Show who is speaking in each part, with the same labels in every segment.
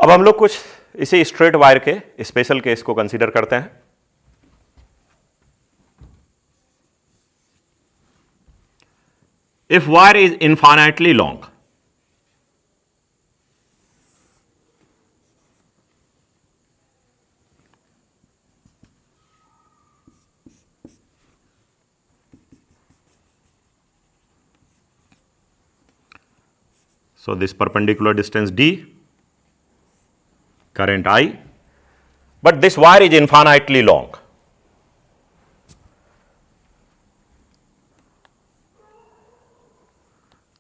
Speaker 1: अब हम लोग कुछ इसी स्ट्रेट वायर के स्पेशल केस को कंसीडर करते हैं। If wire is infinitely long, so this perpendicular distance d, current I, but this wire is infinitely long.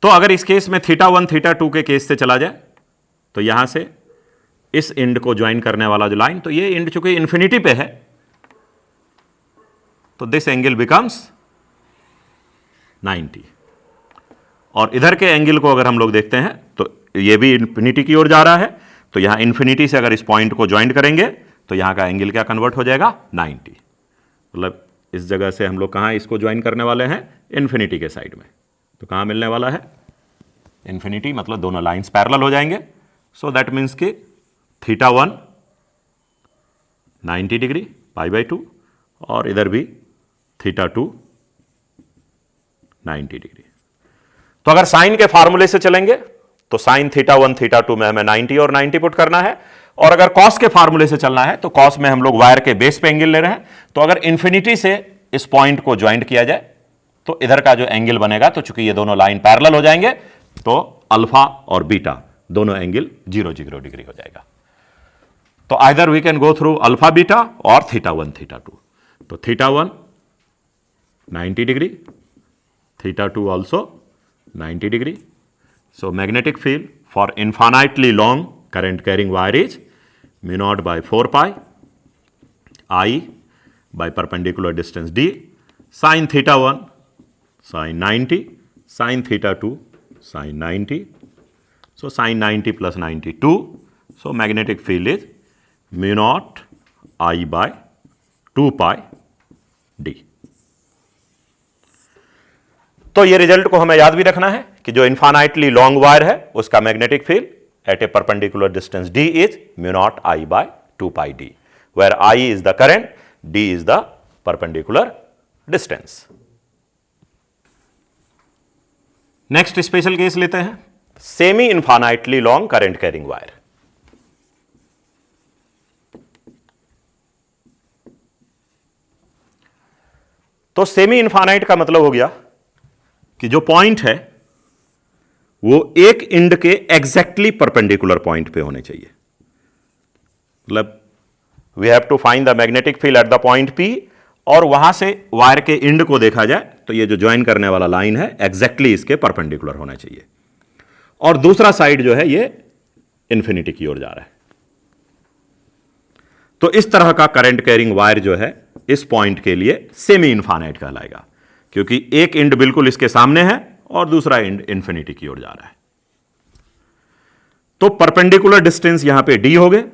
Speaker 1: तो अगर इस केस में θ1 θ2 के केस से चला जाए तो यहां से इस एंड को ज्वाइन करने वाला जो लाइन, तो ये एंड चूंकि इंफिनिटी पे है तो दिस एंगल बिकम्स 90, और इधर के एंगल को अगर हम लोग देखते हैं तो ये भी इंफिनिटी की ओर जा रहा है, तो यहां इंफिनिटी से अगर इस पॉइंट को ज्वाइन करेंगे तो यहां का एंगल क्या कन्वर्ट हो जाएगा 90। मतलब इस जगह से हम लोग कहां इसको ज्वाइन करने वाले हैं, इंफिनिटी के साइड में, तो कहां मिलने वाला है इंफिनिटी, मतलब दोनों लाइंस पैरेलल हो जाएंगे। सो दैट मीन्स कि θ1 90 डिग्री π/2 और इधर भी θ2 90 डिग्री। तो अगर साइन के फार्मूले से चलेंगे तो साइन θ1 θ2 में हमें 90 और 90 पुट करना है, और अगर कॉस के फार्मूले से चलना है तो कॉस में हम लोग वायर के बेस पे एंगल ले रहे हैं, तो अगर इंफिनिटी से इस पॉइंट को ज्वाइंट किया जाए तो इधर का जो एंगल बनेगा, तो चूंकि ये दोनों लाइन पैरेलल हो जाएंगे तो अल्फा और बीटा दोनों एंगल 0 डिग्री हो जाएगा। तो either we can go through alpha beta और θ1 θ2। तो θ1 90 degree, θ2 also 90 degree. So magnetic field for infinitely long current carrying wire is mu naught by 4 pi I by perpendicular distance d sin θ1 sin 90 sin θ2 sin 90. So sin 90 plus 92. So magnetic field is mu naught I by 2 pi d. तो ये result को हमें याद भी रखना है कि जो इनफाइनाइटली लॉन्ग वायर है उसका magnetic field eight A perpendicular distance d is mu naught I by 2 pi d, where I is the current, d is the perpendicular distance. Next special case लेते हैं, semi infinitely long current carrying wire. तो semi infinite का मतलब हो गया कि जो point है वो एक एंड के एग्जैक्टली परपेंडिकुलर पॉइंट पे होने चाहिए। मतलब we have to find the magnetic field at the point P, और वहां से वायर के एंड को देखा जाए तो ये जो ज्वाइन करने वाला लाइन है एग्जैक्टली इसके परपेंडिकुलर होना चाहिए, और दूसरा साइड जो है ये इंफिनिटी की ओर जा रहा है। तो इस तरह का करंट कैरिंग वायर जो है इस पॉइंट के लिए सेमी इनफाइनाइट कहलाएगा, क्योंकि एक एंड बिल्कुल इसके सामने है और दूसरा एंड इंफिनिटी की ओर जा रहा है। तो परपेंडिकुलर डिस्टेंस यहां पे d हो गए,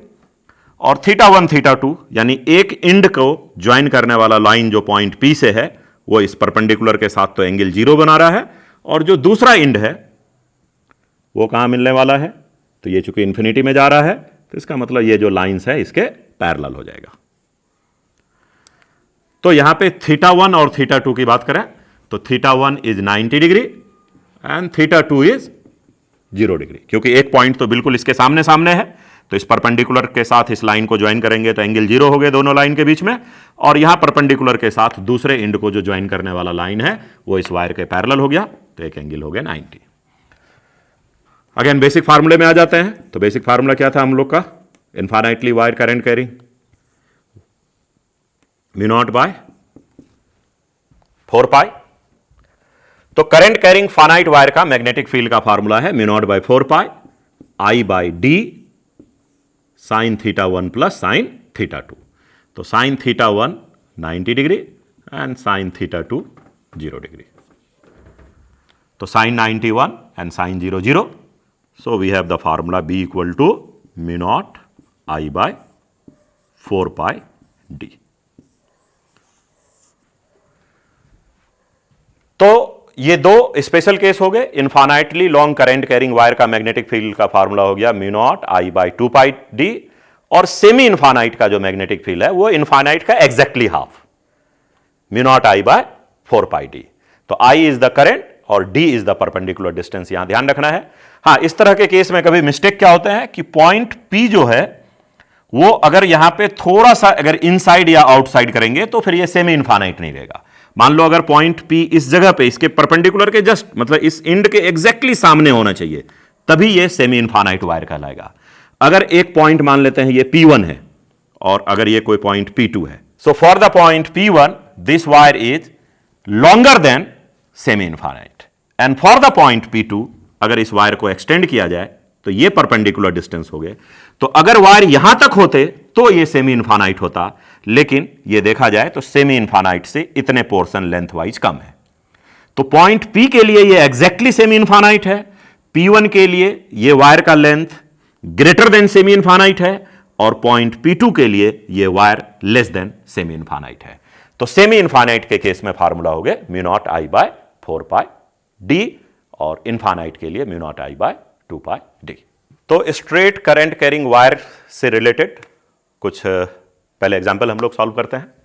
Speaker 1: और θ1 θ2 यानी एक एंड को ज्वाइन करने वाला लाइन जो पॉइंट P से है वो इस परपेंडिकुलर के साथ तो एंगल 0 बना रहा है, और जो दूसरा एंड है वो कहां मिलने वाला है, तो ये चूंकि इंफिनिटी में जा रहा है तो इसका मतलब ये जो लाइंस है इसके पैरेलल हो जाएगा। तो यहां पे θ1 और θ2 की बात करें तो θ1 is 90 degree and θ2 is 0 degree, क्योंकि एक पॉइंट तो बिल्कुल इसके सामने सामने है, तो इस परपेंडिकुलर के साथ इस लाइन को ज्वाइन करेंगे तो एंगल 0 हो गए दोनों लाइन के बीच में, और यहां परपेंडिकुलर के साथ दूसरे एंड को जो ज्वाइन करने वाला लाइन है वो इस वायर के पैरेलल हो गया, तो एक एंगल हो गया 90। अगेन बेसिक फार्मूले में आ जाते हैं। तो बेसिक फार्मूला क्या था हम लोग का, infinitely wire current carrying mu naught by 4 pi। तो करंट कैरिंग फाइनाइट वायर का मैग्नेटिक फील्ड का फार्मूला है mu naught by 4 pi I by d sin θ1 plus sin θ2। तो sin θ1 90 degree and sin θ2 0 degree. तो sin 91 and sin 0 0। So we have the formula B equal to mu naught I by 4 pi d। तो ये दो special case हो गए। Infinitely long current carrying wire का magnetic field का formula हो गया mu not I by 2 pi D, और सेमी इनफाइनाइट का जो मैग्नेटिक फील्ड है वो इनफाइनाइट का exactly half, mu not I bye 4 pi D. तो आई इज द करंट और D is the perpendicular distance, यहां ध्यान रखना है। हां, इस तरह के केस में कभी मिस्टेक क्या होते हैं कि पॉइंट पी जो है वो अगर यहां पे थोड़ा सा अगर इनसाइड या आउटसाइड करेंगे तो फिर ये सेमी इनफाइनाइट नहीं रहेगा। मान लो अगर पॉइंट पी इस जगह पे इसके परपेंडिकुलर के जस्ट मतलब इस एंड के एग्जैक्टली सामने होना चाहिए, तभी ये सेमी इनफाइनाइट वायर कहलाएगा। अगर एक पॉइंट मान लेते हैं ये P1 है और अगर ये कोई पॉइंट P2 है, so for the point P1 this wire is longer than semi infinite, and for the point P2 अगर इस वायर को एक्सटेंड किया जाए तो ये परपेंडिकुलर डिस्टेंस हो गए। तो अगर वायर यहां तक होते तो ये सेमी इनफाइनाइट होता, लेकिन ये देखा जाए तो सेमी इनफाइनाइट से इतने पोर्शन लेंथ वाइज कम है। तो पॉइंट P के लिए ये एग्जैक्टली सेमी इनफाइनाइट है, P1 के लिए ये वायर का length greater than semi infinite है, और पॉइंट P2 के लिए ये wire less than semi infinite है। तो सेमी इनफाइनाइट के केस में फार्मूला हो गया mu not I bye 4 pi D, और इनफाइनाइट के लिए mu not I bye 2 pi D. तो स्ट्रेट करंट कैरिंग वायर से रिलेटेड कुछ पहले एग्जांपल हम लोग सॉल्व करते हैं।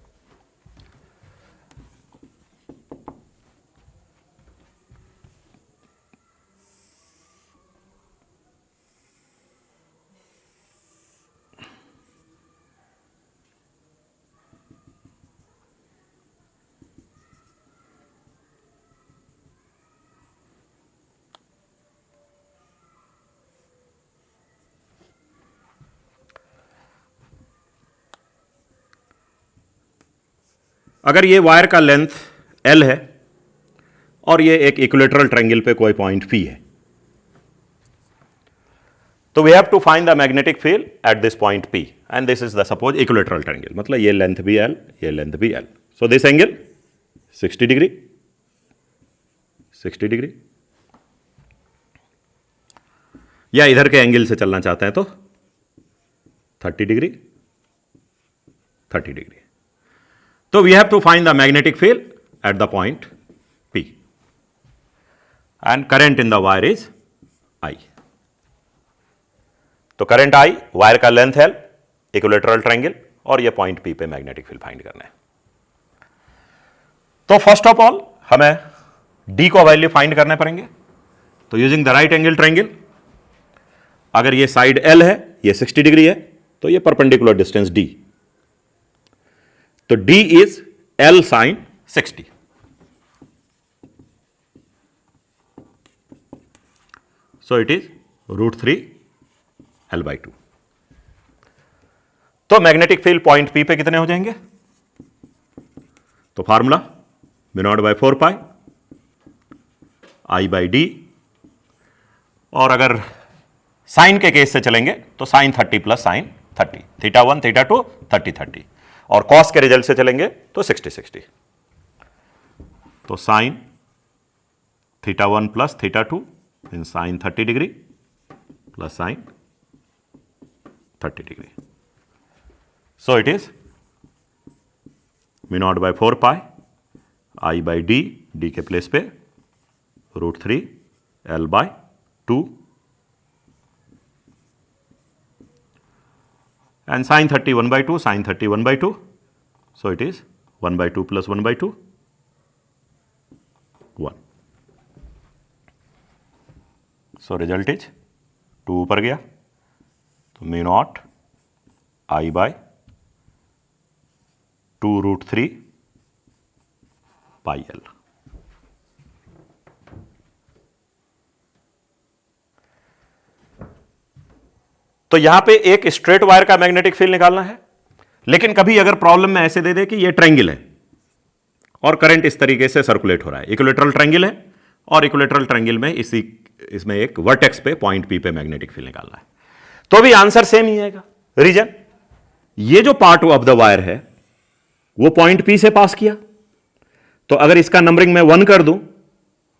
Speaker 1: अगर ये वायर का लेंथ L है और ये एक इक्विलेटरल ट्रायंगल पे कोई पॉइंट P है, तो we have to find the magnetic field at this point P, and this is the suppose equilateral triangle, मतलब ये लेंथ भी L, ये लेंथ भी L। So this angle 60 degree, 60 degree, या इधर के एंगल से चलना चाहते हैं तो 30 डिग्री, 30 डिग्री। तो we have to find the magnetic field at the point P, and current in the wire is I। तो करंट I, वायर का लेंथ L, इक्विलेटरल ट्रायंगल, और ये पॉइंट P पे मैग्नेटिक फील्ड फाइंड करना है। तो first of all हमें D को वैल्यू फाइंड करने पड़ेंगे। तो using the right angle triangle, अगर ये साइड L है, ये 60 डिग्री है, तो ये परपेंडिकुलर डिस्टेंस D, तो D is L sin 60। So it is √3 L by 2। तो मैग्नेटिक फील्ड पॉइंट P पे कितने हो जाएंगे? तो formula mu naught by 4 pi I by D, और अगर साइन के केस से चलेंगे तो साइन 30 प्लस साइन 30, θ1 θ2 30 30, और कॉस के रिजल्ट से चलेंगे तो 60 60। तो साइन θ1 प्लस θ2 इन sine 30 degree plus sine 30 degree. So it is mu naught by 4 pi I by D, D के प्लेस पे √3 L by 2, and sin 30 1 by 2, sin 30 1 by 2, so it is 1 by 2 plus 1 by 2, 1। So result is 2 ऊपर गया, तो mu naught I by 2√3 pi L। तो यहां पे एक straight wire का मैग्नेटिक फील्ड निकालना है, लेकिन कभी अगर प्रॉब्लम में ऐसे दे दे कि ये ट्रायंगल है और करंट इस तरीके से सर्कुलेट हो रहा है, इक्विलेटरल ट्रायंगल है और इक्विलेटरल ट्रायंगल में इसमें एक वर्टेक्स पे पॉइंट P पे मैग्नेटिक फील्ड निकालना है, तो भी आंसर सेम ही आएगा। रीजन, ये जो पार्ट ऑफ द वायर है वो पॉइंट P से पास किया, तो अगर इसका नंबरिंग मैं 1 कर दूं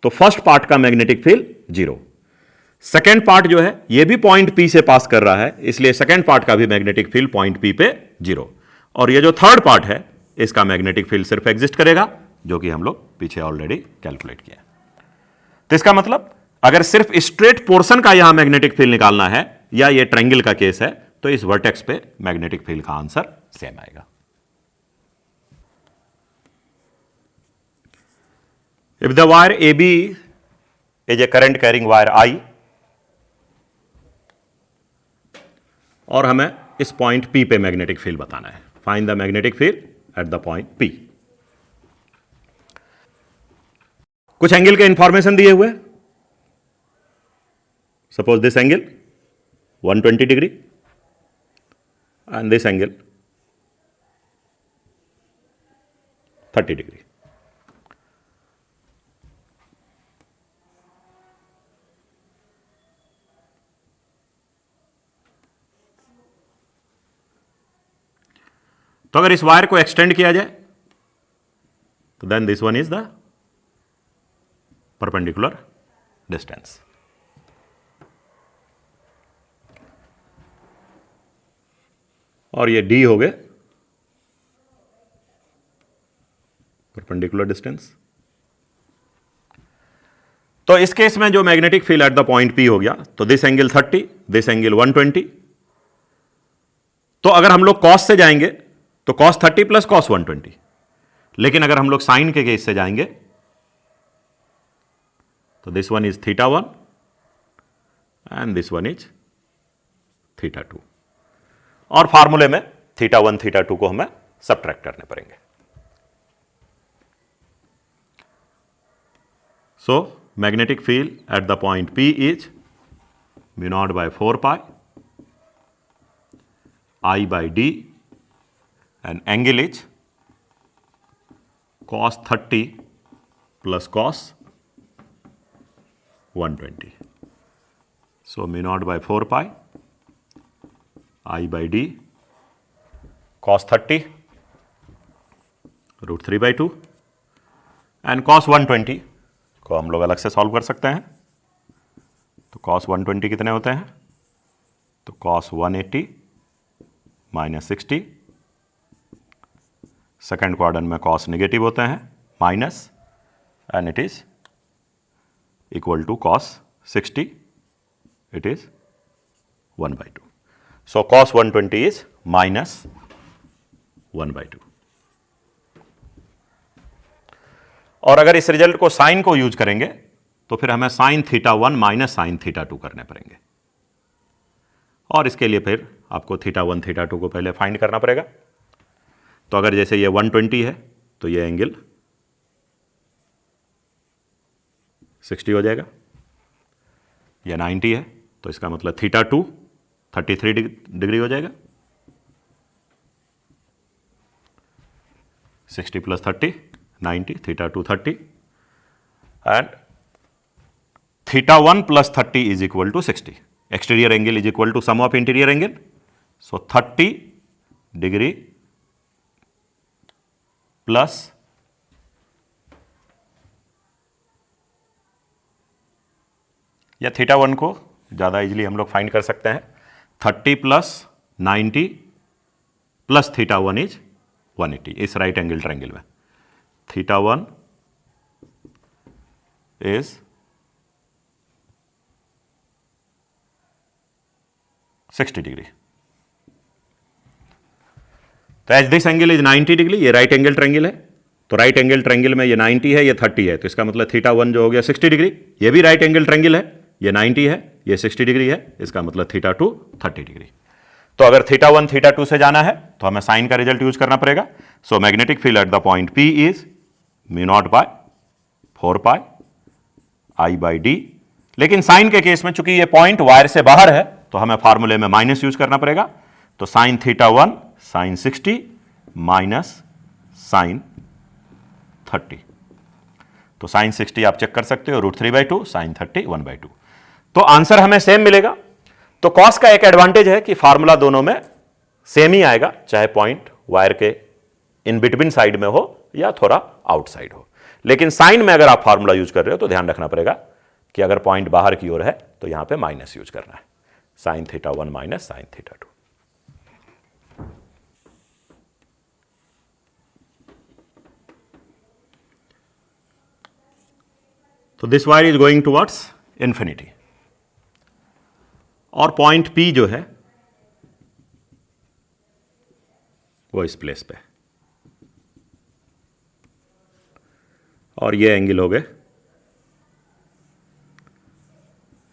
Speaker 1: तो फर्स्ट पार्ट का मैग्नेटिक फील्ड 0, सेकेंड पार्ट जो है ये भी पॉइंट P से पास कर रहा है, इसलिए सेकेंड पार्ट का भी मैग्नेटिक फील्ड पॉइंट P पे 0, और ये जो थर्ड पार्ट है इसका मैग्नेटिक फील्ड सिर्फ एग्जिस्ट करेगा, जो कि हम लोग पीछे ऑलरेडी कैलकुलेट किया। तो इसका मतलब अगर सिर्फ स्ट्रेट पोर्शन का यहां मैग्नेटिक फील्ड निकालना है या ये ट्रायंगल का केस है, तो इस वर्टेक्स पे मैग्नेटिक फील्ड का आंसर सेम आएगा। If the wire A B is a current carrying wire I, और हमें इस पॉइंट पी पे मैग्नेटिक फील्ड बताना है, find the magnetic field at the point P. कुछ एंगल के इंफॉर्मेशन दिए हुए, suppose this angle 120 degree and this angle 30 degree. तो अगर इस वायर को एक्सटेंड किया जाए तो then this one is the perpendicular distance. और ये डी हो गए परपेंडिकुलर डिस्टेंस। तो इस केस में जो magnetic field at the point P हो गया, तो दिस एंगल 30, दिस एंगल 120। तो अगर हम लोग कॉस से जाएंगे तो कॉस 30 प्लस कॉस 120, लेकिन अगर हम लोग साइन के केस से जाएंगे तो this one is θ1 and this one is θ2, और फार्मूले में θ1 θ2 को हमें सबट्रैक्ट करने पड़ेंगे। So magnetic field at the point P is μ0 by 4 pi I by d, and angle is cos 30 plus cos 120. So μ0 by 4 pi I by d cos 30 root 3 by 2 and cos 120 को हम लोग अलग से solve कर सकते हैं। तो cos 120 कितने होते हैं? तो cos 180 माइनस 60, सेकेंड क्वाड्रेंट में cos नेगेटिव होते हैं minus, and it is equal to cos 60, it is 1 by 2. So cos 120 is minus 1 by 2. और अगर इस रिजल्ट को साइन को यूज करेंगे तो फिर हमें साइन θ1 माइनस साइन θ2 करने पड़ेंगे, और इसके लिए फिर आपको θ1 θ2 को पहले फाइंड करना पड़ेगा। तो अगर जैसे ये 120 है तो ये एंगल 60 हो जाएगा, ये 90 है तो इसका मतलब θ2 33 डिग्री हो जाएगा, 60 plus 30 90, θ2 30, and θ1 plus 30 is equal to 60. Exterior angle is equal to sum of interior angle, so 30 degree plus या θ1 को ज़्यादा इजीली हम लोग फाइंड कर सकते हैं, 30 प्लस 90 प्लस θ1 इज 180 इस राइट एंगल ट्रायंगल में। θ1 इज 60 डिग्री। तो as this angle is 90 degree, ये राइट एंगल ट्रायंगल है, तो राइट एंगल ट्रायंगल में ये 90 है, ये 30 है, तो इसका मतलब θ1 जो हो गया 60 डिग्री, ये भी राइट एंगल ट्रायंगल है, ये 90 है, ये 60 डिग्री है, इसका मतलब θ2 30 डिग्री। तो अगर θ1 θ2 से जाना है तो हमें साइन का रिजल्ट यूज करना पड़ेगा। So magnetic field at the point P is μ0 by 4 pi I by d, लेकिन साइन के केस में चूंकि ये पॉइंट वायर से बाहर है तो हमें फार्मूले में माइनस यूज करना पड़ेगा। तो साइन θ1 साइन 60 माइनस साइन 30, तो साइन 60 आप चेक कर सकते हो, रूट 3 by 2, साइन 30 1 by 2, तो आंसर हमें सेम मिलेगा। तो कॉस का एक एडवांटेज है कि फार्मूला दोनों में सेम ही आएगा, चाहे पॉइंट वायर के इन बिटवीन साइड में हो या थोड़ा आउटसाइड हो। लेकिन साइन में अगर आप फार्मूला यूज कर रहे हो तो ध्यान रखना पड़ेगा कि अगर पॉइंट बाहर की ओर है तो यहां पे माइनस यूज करना है, साइन θ1 माइनस साइन θ2। तो this wire is going towards infinity, और पॉइंट P जो है वो इस प्लेस पे, और ये एंगल हो गए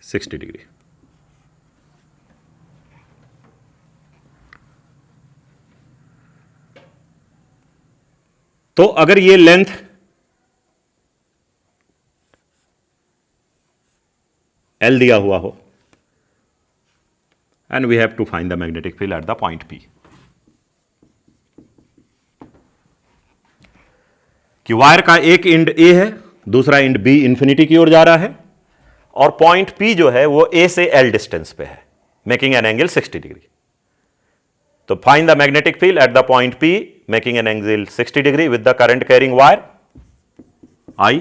Speaker 1: 60 डिग्री। तो अगर ये लेंथ L दिया हुआ हो, and we have to find the magnetic field at the point P, कि वायर का एक एंड A है, दूसरा एंड B इंफिनिटी की ओर जा रहा है, और पॉइंट P जो है वो A से L डिस्टेंस पे है, मेकिंग एन एंगल 60 डिग्री। तो find the magnetic field at the point P making an angle 60 degree with the current carrying wire I,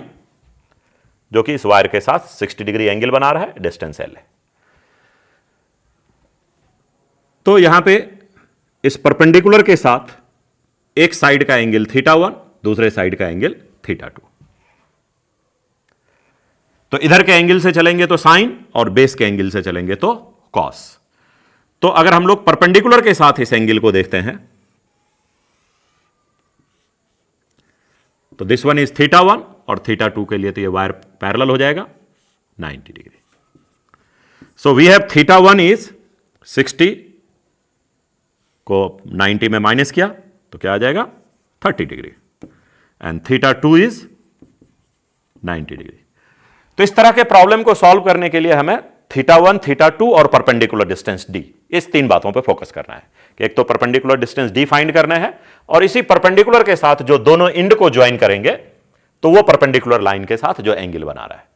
Speaker 1: जो कि इस वायर के साथ 60 डिग्री एंगल बना रहा है, डिस्टेंस L है। तो यहां पे इस परपेंडिकुलर के साथ एक साइड का एंगल θ1, दूसरे साइड का एंगल θ2। तो इधर के एंगल से चलेंगे तो साइन, और बेस के एंगल से चलेंगे तो कॉस। तो अगर हम लोग परपेंडिकुलर के साथ इस एंगल को देखते हैं तो दिस वन इज θ1, और θ2 के लिए तो ये वायर पैरेलल हो जाएगा 90 degree. So we have θ1 is 60 को 90 में माइनस किया तो क्या आ जाएगा 30 डिग्री, एंड θ2 इज 90 डिग्री। तो इस तरह के प्रॉब्लम को सॉल्व करने के लिए हमें θ1, θ2 और परपेंडिकुलर डिस्टेंस d, इस तीन बातों पे फोकस करना है कि एक तो परपेंडिकुलर डिस्टेंस d फाइंड करना है, और इसी परपेंडिकुलर के साथ जो दोनों एंड को ज्वाइन करेंगे तो वो परपेंडिकुलर लाइन के साथ जो एंगल बना रहा है।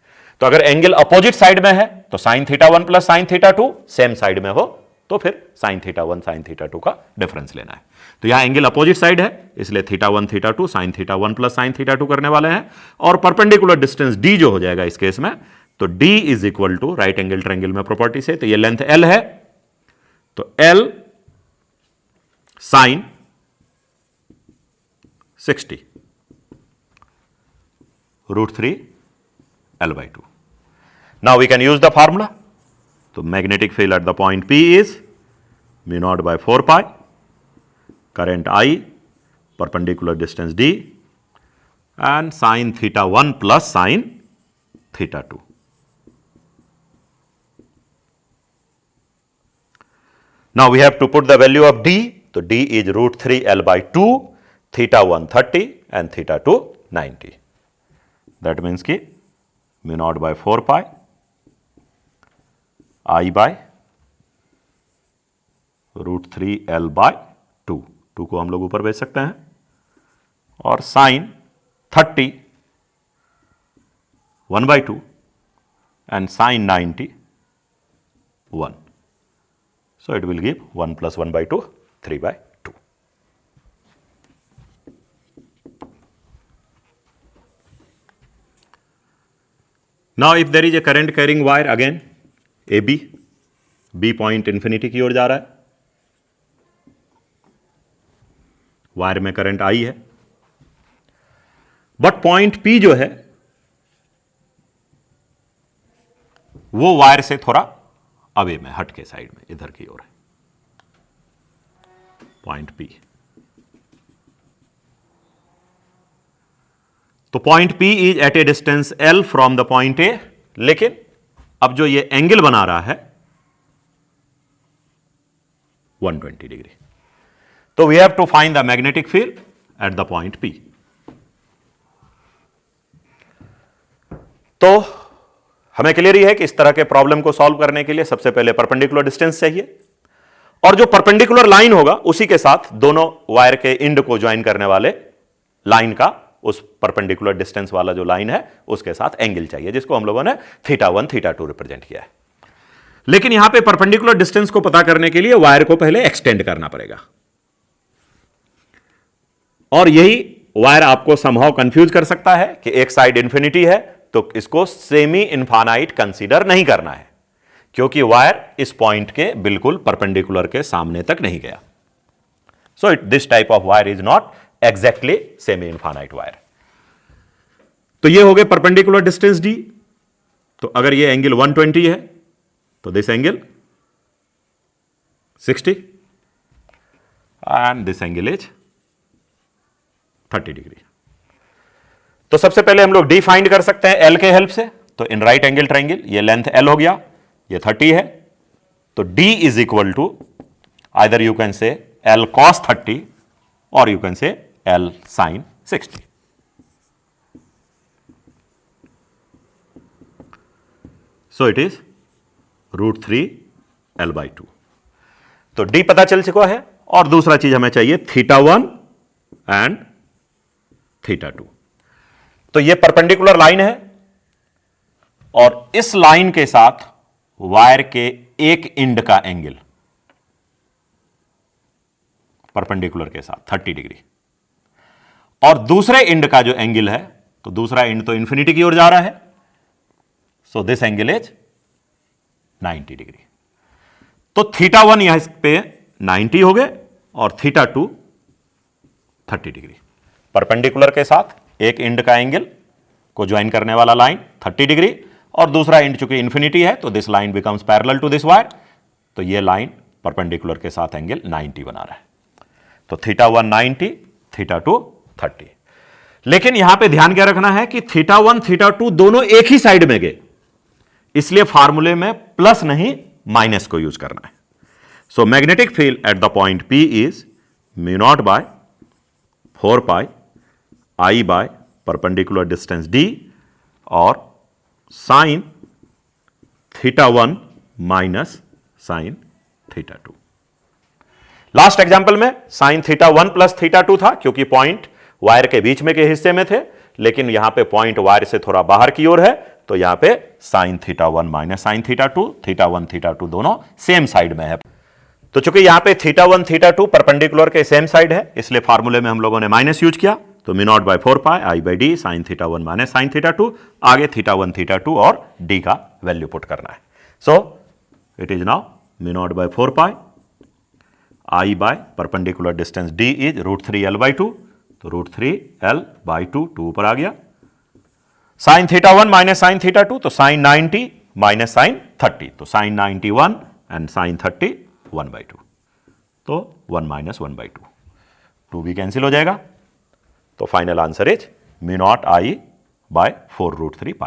Speaker 1: तो अगर एंगल अपोजिट साइड में है तो sin θ1 plus sin θ2, same side में हो तो फिर sin θ1 sin θ2 का डिफरेंस लेना है। तो यहां एंगल अपोजिट साइड है, इसलिए θ1 θ2 sin θ1 प्लस sin θ2 करने वाले हैं, और परपेंडिकुलर डिस्टेंस d जो हो जाएगा इस केस में, तो d is equal to right angle triangle में प्रॉपर्टी से, तो ये लेंथ L है, तो L sin 60 √3 L/2। Now we can use the formula. तो magnetic field at the point P is μ0/4π, current I, perpendicular distance d, and sin θ1 plus sin θ2। Now we have to put the value of d, तो d is √3 L/2, θ1 30 and θ2 90। That means कि μ0/4π I by √3 L/2, 2 को हम लोग ऊपर भेज सकते हैं, और sign 30 1/2 and sin 90 1. So it will give 1 plus 1/2 3/2. Now if there is a current carrying wire again AB, B point infinity की ओर जा रहा है, वायर में करंट I है, बट पॉइंट P जो है वो वायर से थोड़ा अवे में, हट के साइड में, इधर की ओर है पॉइंट P। तो point P is at a distance L from the point A, लेकिन अब जो ये एंगल बना रहा है 120 डिग्री। तो we have to find the magnetic field at the point P। तो हमें क्लियर ही है कि इस तरह के प्रॉब्लम को सॉल्व करने के लिए सबसे पहले परपेंडिकुलर डिस्टेंस चाहिए, और जो परपेंडिकुलर लाइन होगा उसी के साथ दोनों वायर के एंड को ज्वाइन करने वाले लाइन का, उस परपेंडिकुलर डिस्टेंस वाला जो लाइन है उसके साथ एंगल चाहिए, जिसको हम लोगों ने θ1 θ2 रिप्रेजेंट किया है। लेकिन यहां पे परपेंडिकुलर डिस्टेंस को पता करने के लिए वायर को पहले एक्सटेंड करना पड़ेगा, और यही वायर आपको समहाउ कंफ्यूज कर सकता है कि एक साइड इंफिनिटी है तो इसको सेमी इनफाइनाइट कंसीडर नहीं करना है, क्योंकि वायर इस पॉइंट के बिल्कुल परपेंडिकुलर के सामने तक नहीं गया। So this type of wire is not exactly semi infinite wire. तो ये हो गए परपेंडिकुलर डिस्टेंस d, तो अगर ये एंगल 120 है तो this angle 60 and this angle is 30 degree. तो सबसे पहले हम लोग डी फाइंड कर सकते हैं एल के हेल्प से। तो इन राइट एंगल ट्राइंगल ये लेंथ एल हो गया, ये 30 है, तो D is equal to either you can say L cos 30 और you can say L sine 60। So it is √3 L/2। तो डी पता चल चुका है और दूसरा चीज हमें चाहिए θ1 एंड θ2। तो ये परपेंडिकुलर लाइन है और इस लाइन के साथ वायर के एक एंड का एंगल परपेंडिकुलर के साथ 30 डिग्री और दूसरे एंड का जो एंगल है, तो दूसरा एंड तो इंफिनिटी की ओर जा रहा है, सो दिस एंगल इज 90 डिग्री। तो θ1 यहां पे 90 हो गए और θ2 30 डिग्री। परपेंडिकुलर के साथ एक एंड का एंगल को ज्वाइन करने वाला लाइन 30 डिग्री और दूसरा एंड चूंकि इंफिनिटी है तो this line becomes parallel to this wire, तो ये लाइन परपेंडिकुलर के साथ एंगल 90 बना रहा है। तो θ1 90, θ2 30। लेकिन यहां पे ध्यान क्या रखना है कि θ1 θ2 दोनों एक ही साइड में गए, इसलिए फार्मूले में प्लस नहीं माइनस को यूज करना है। So magnetic field at the point P is μ0/4π I by perpendicular distance D और sine θ1 minus sine θ2। Last example में साइन θ1 प्लस θ2 था क्योंकि पॉइंट वायर के बीच में के हिस्से में थे, लेकिन यहां पे पॉइंट वायर से थोड़ा बाहर की ओर है, तो यहां पे साइन θ1 माइनस साइन θ2, θ1 θ2 दोनों सेम साइड में है। तो चूंकि यहां पे θ1 θ2 परपेंडिकुलर के सेम साइड है, इसलिए फार्मूले में हम लोगों ने माइनस यूज किया। तो μ0/4π I/d साइन θ1 माइनस साइन θ2, आगे θ1 θ2 और d का वैल्यू पुट करना है। So it is now μ0/4π I by perpendicular distance d is √3 L/2, तो √3 L/2 2 ऊपर आ गया। साइन θ1 माइनस साइन θ2, तो साइन 90 माइनस साइन 30, तो साइन 91 एंड साइन 30 1/2, तो 1 माइनस 1/2, 2 भी कैंसिल हो जाएगा। तो फाइनल आंसर इज μ0 I/4 √3 π।